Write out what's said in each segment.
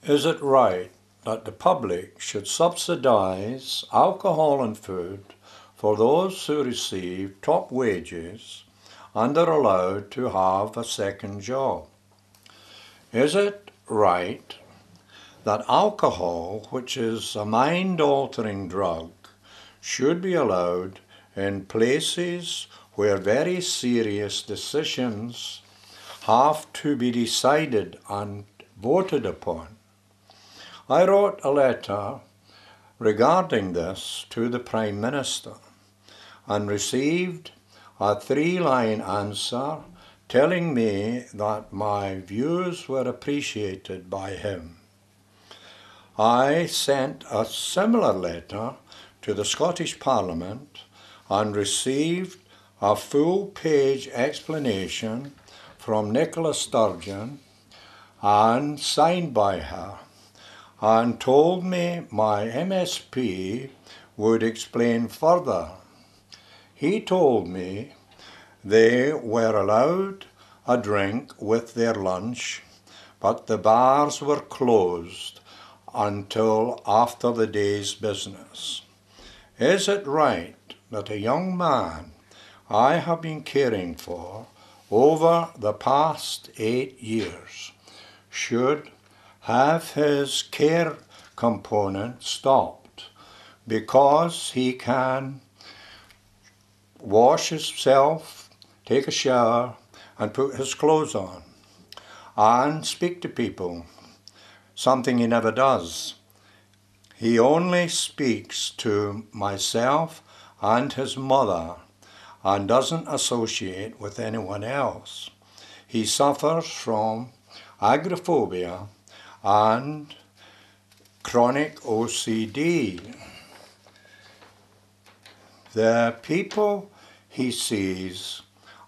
Is it right that the public should subsidise alcohol and food for those who receive top wages and are allowed to have a second job? Is it right that alcohol, which is a mind-altering drug, should be allowed in places where very serious decisions have to be decided and voted upon? I wrote a letter regarding this to the Prime Minister and received a three-line answer telling me that my views were appreciated by him. I sent a similar letter to the Scottish Parliament and received a full-page explanation from Nicola Sturgeon and signed by her, and told me my MSP would explain further. He told me they were allowed a drink with their lunch, but the bars were closed until after the day's business. Is it right that a young man I have been caring for over the past 8 years should have his care component stopped because he can wash himself, take a shower, and put his clothes on, and speak to people, something he never does? He only speaks to myself and his mother and doesn't associate with anyone else. He suffers from agoraphobia and chronic OCD. The people he sees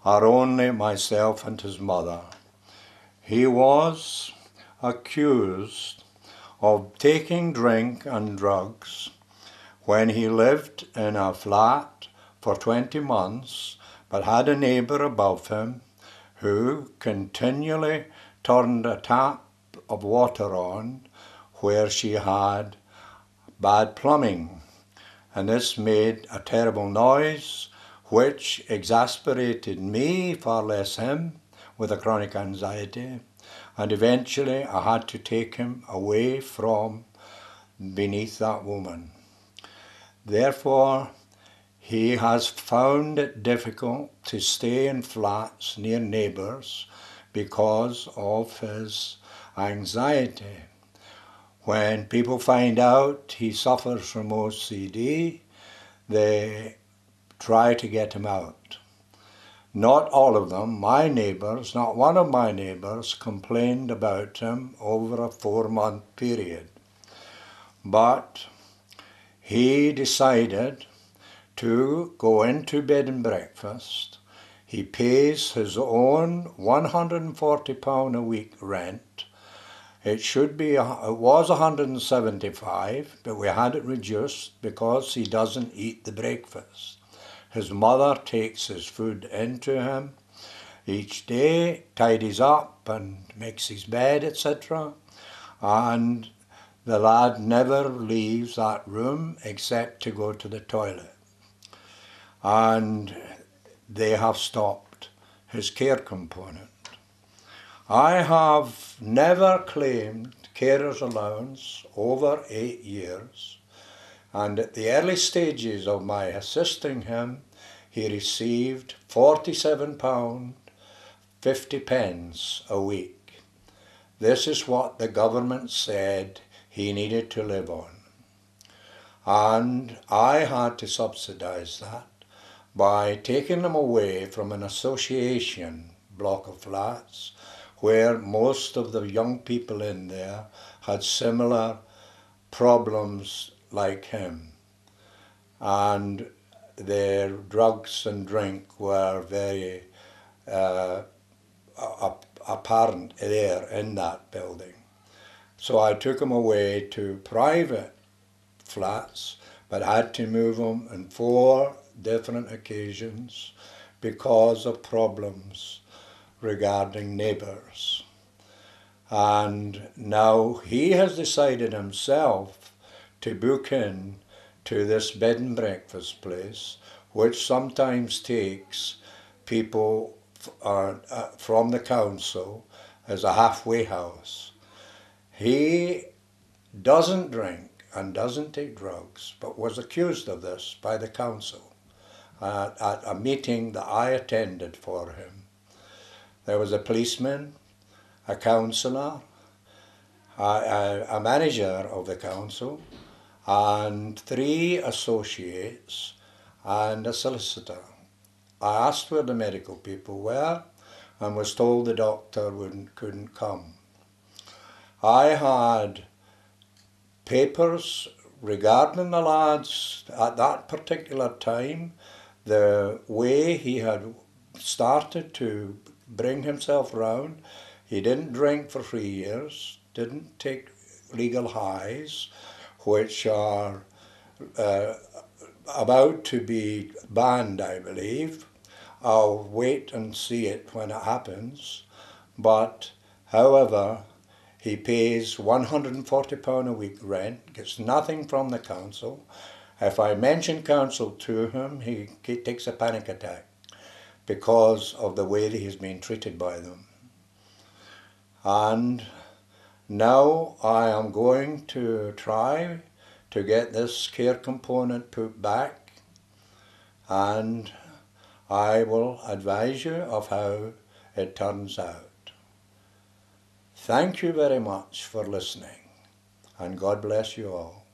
are only myself and his mother. He was accused of taking drink and drugs when he lived in a flat for 20 months, but had a neighbour above him who continually turned a tap of water on where she had bad plumbing, and this made a terrible noise which exasperated me, far less him, with a chronic anxiety, and eventually I had to take him away from beneath that woman. Therefore, he has found it difficult to stay in flats near neighbours because of his anxiety. When people find out he suffers from OCD, they try to get him out. Not all of them, my neighbours, not one of my neighbours complained about him over a 4-month period. But he decided to go into bed and breakfast. He pays his own £140 a week rent. It was 175, but we had it reduced because he doesn't eat the breakfast. His mother takes his food into him each day, tidies up and makes his bed, etc. And the lad never leaves that room except to go to the toilet. And they have stopped his care component. I have never claimed carer's allowance over 8 years, and at the early stages of my assisting him, he received £47.50 a week. This is what the government said he needed to live on. And I had to subsidise that by taking him away from an association block of flats where most of the young people in there had similar problems like him, and their drugs and drink were very apparent there in that building. So I took him away to private flats, but had to move him on 4 different occasions because of problems regarding neighbours. And now he has decided himself to book in to this bed and breakfast place, which sometimes takes people from the council as a halfway house. He doesn't drink and doesn't take drugs, but was accused of this by the council at a meeting that I attended for him. There was a policeman, a councillor, a manager of the council, and 3 associates and a solicitor. I asked where the medical people were and was told the doctor couldn't come. I had papers regarding the lads at that particular time, the way he had started to bring himself round. He didn't drink for 3 years, didn't take legal highs, which are about to be banned, I believe. I'll wait and see it when it happens. But, however, he pays £140 a week rent, gets nothing from the council. If I mention council to him, he takes a panic attack because of the way that he's been treated by them. And now I am going to try to get this care component put back, and I will advise you of how it turns out. Thank you very much for listening, and God bless you all.